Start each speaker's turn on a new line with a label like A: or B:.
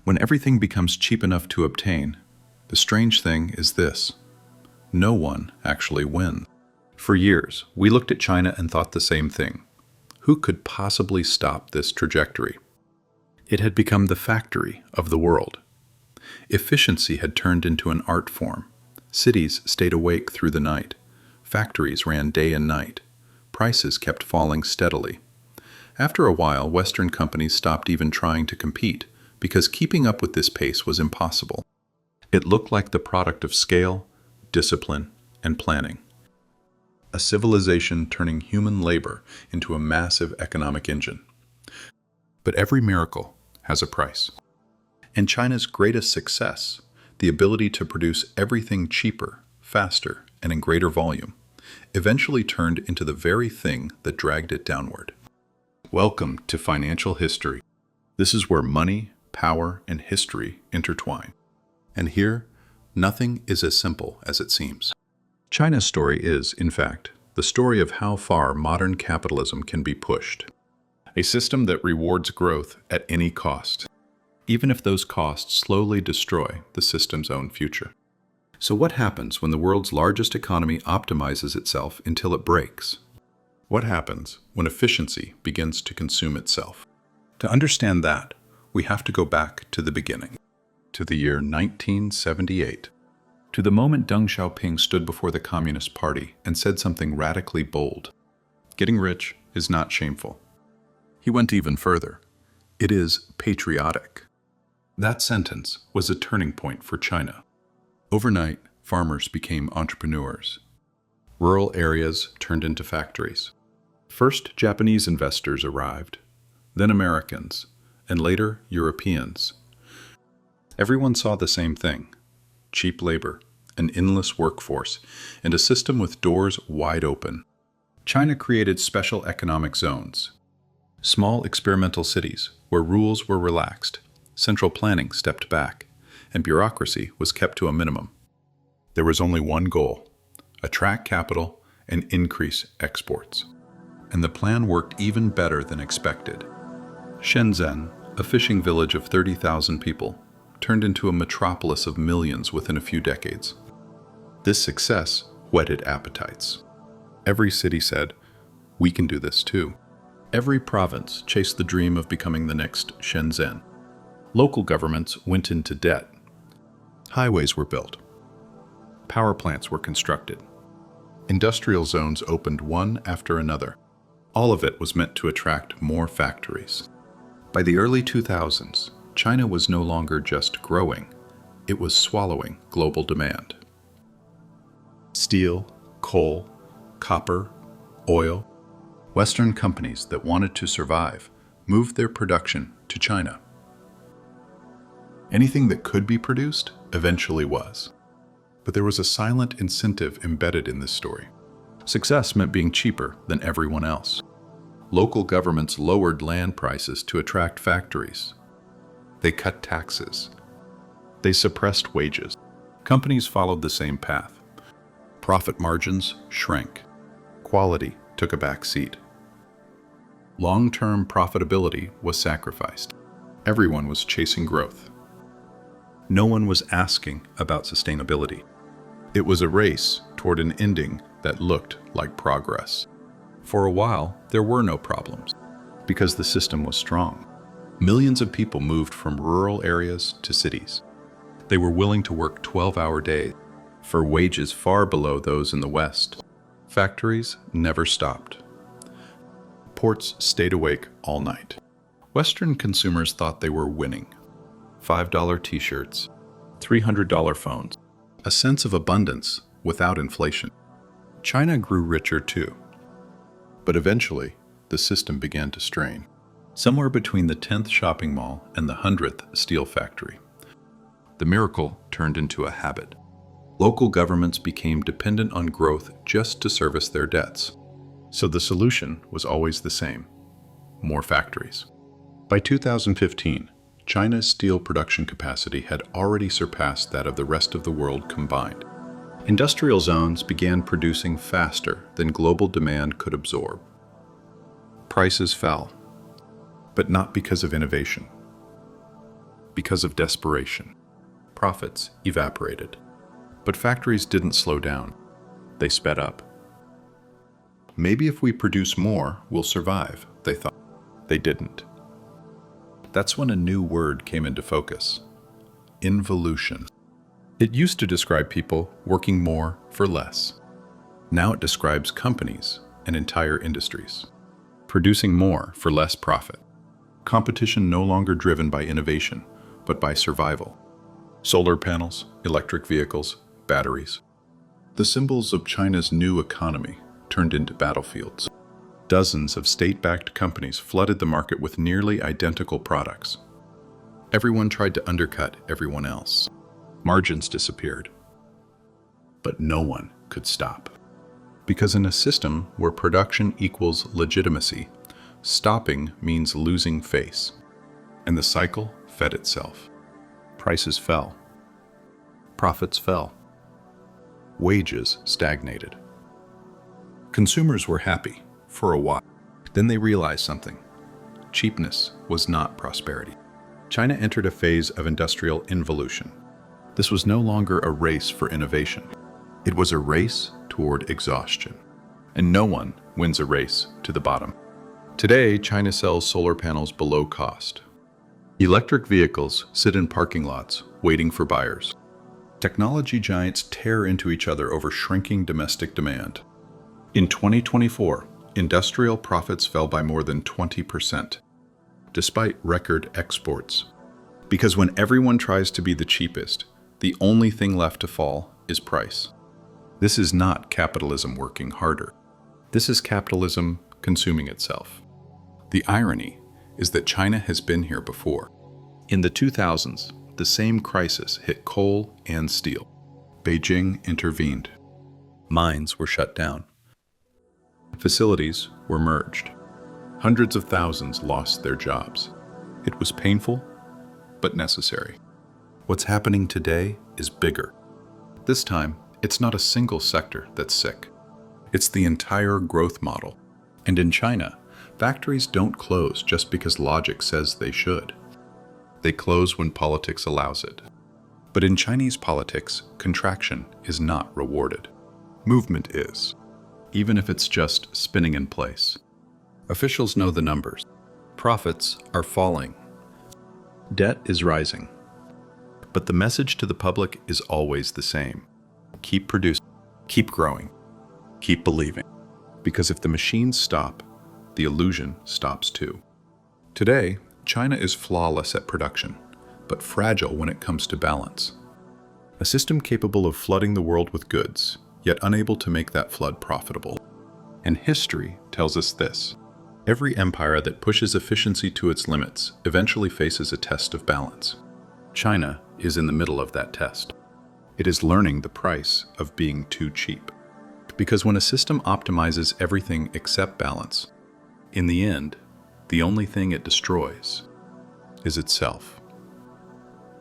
A: When everything becomes cheap enough to obtain, the strange thing is this: no one actually wins. For years, we looked at China and thought the same thing. Who could possibly stop this trajectory? It had become the factory of the world. Efficiency had turned into an art form. Cities stayed awake through the night. Factories ran day and night. Prices kept falling steadily. After a while, Western companies stopped even trying to compete because keeping up with this pace was impossible. It looked like the product of scale, discipline, and planning. A civilization turning human labor into a massive economic engine. But every miracle has a price. And China's greatest success, the ability to produce everything cheaper, faster, and in greater volume, eventually turned into the very thing that dragged it downward. Welcome to financial history. This is where money, power, and history intertwine. And here, nothing is as simple as it seems. China's story is, in fact, the story of how far modern capitalism can be pushed. A system that rewards growth at any cost, even if those costs slowly destroy the system's own future. So what happens when the world's largest economy optimizes itself until it breaks? What happens when efficiency begins to consume itself? To understand that, we have to go back to the beginning, to the year 1978. To the moment Deng Xiaoping stood before the Communist Party and said something radically bold. Getting rich is not shameful. He went even further. It is patriotic. That sentence was a turning point for China. Overnight, farmers became entrepreneurs. Rural areas turned into factories. First, Japanese investors arrived, then Americans, and later Europeans. Everyone saw the same thing: cheap labor, an endless workforce, and a system with doors wide open. China created special economic zones, small experimental cities where rules were relaxed, central planning stepped back, and bureaucracy was kept to a minimum. There was only one goal: attract capital and increase exports. And the plan worked even better than expected. Shenzhen, a fishing village of 30,000 people, turned into a metropolis of millions within a few decades. This success whetted appetites. Every city said, "We can do this too." Every province chased the dream of becoming the next Shenzhen. Local governments went into debt. Highways were built. Power plants were constructed. Industrial zones opened one after another. All of it was meant to attract more factories. By the early 2000s, China was no longer just growing, it was swallowing global demand. Steel, coal, copper, oil. Western companies that wanted to survive moved their production to China. Anything that could be produced eventually was. But there was a silent incentive embedded in this story. Success meant being cheaper than everyone else. Local governments lowered land prices to attract factories. They cut taxes. They suppressed wages. Companies followed the same path. Profit margins shrank. Quality took a back seat. Long-term profitability was sacrificed. Everyone was chasing growth. No one was asking about sustainability. It was a race toward an ending that looked like progress. For a while, there were no problems, because the system was strong. Millions of people moved from rural areas to cities. They were willing to work 12-hour days for wages far below those in the West. Factories never stopped. Ports stayed awake all night. Western consumers thought they were winning. $5 t-shirts, $300 phones, a sense of abundance without inflation. China grew richer too. But eventually, the system began to strain. Somewhere between the 10th shopping mall and the 100th steel factory, the miracle turned into a habit. Local governments became dependent on growth just to service their debts. So the solution was always the same: more factories. By 2015, China's steel production capacity had already surpassed that of the rest of the world combined. Industrial zones began producing faster than global demand could absorb. Prices fell, but not because of innovation. because of desperation. Profits evaporated. But factories didn't slow down. They sped up. Maybe if we produce more, we'll survive, they thought. They didn't. That's when a new word came into focus: involution. It used to describe people working more for less. Now it describes companies and entire industries producing more for less profit. Competition no longer driven by innovation, but by survival. Solar panels, electric vehicles, batteries. The symbols of China's new economy turned into battlefields. Dozens of state-backed companies flooded the market with nearly identical products. Everyone tried to undercut everyone else. Margins disappeared. But no one could stop. Because in a system where production equals legitimacy, stopping means losing face. And the cycle fed itself. Prices fell. Profits fell. Wages stagnated. Consumers were happy for a while. Then they realized something. Cheapness was not prosperity. China entered a phase of industrial involution. This was no longer a race for innovation. It was a race toward exhaustion. And no one wins a race to the bottom. Today, China sells solar panels below cost. Electric vehicles sit in parking lots waiting for buyers. Technology giants tear into each other over shrinking domestic demand. In 2024, industrial profits fell by more than 20%, despite record exports. Because when everyone tries to be the cheapest, the only thing left to fall is price. This is not capitalism working harder. This is capitalism consuming itself. The irony is that China has been here before. In the 2000s, the same crisis hit coal and steel. Beijing intervened. Mines were shut down. Facilities were merged. Hundreds of thousands lost their jobs. It was painful, but necessary. What's happening today is bigger. This time, it's not a single sector that's sick. It's the entire growth model. And in China, factories don't close just because logic says they should. They close when politics allows it. But in Chinese politics, contraction is not rewarded. Movement is, even if it's just spinning in place. Officials know the numbers. Profits are falling. Debt is rising. But the message to the public is always the same. Keep producing, keep growing, keep believing. Because if the machines stop, the illusion stops too. Today, China is flawless at production, but fragile when it comes to balance. A system capable of flooding the world with goods, yet unable to make that flood profitable. And history tells us this. Every empire that pushes efficiency to its limits eventually faces a test of balance. China is in the middle of that test. It is learning the price of being too cheap. Because when a system optimizes everything except balance, in the end, the only thing it destroys is itself.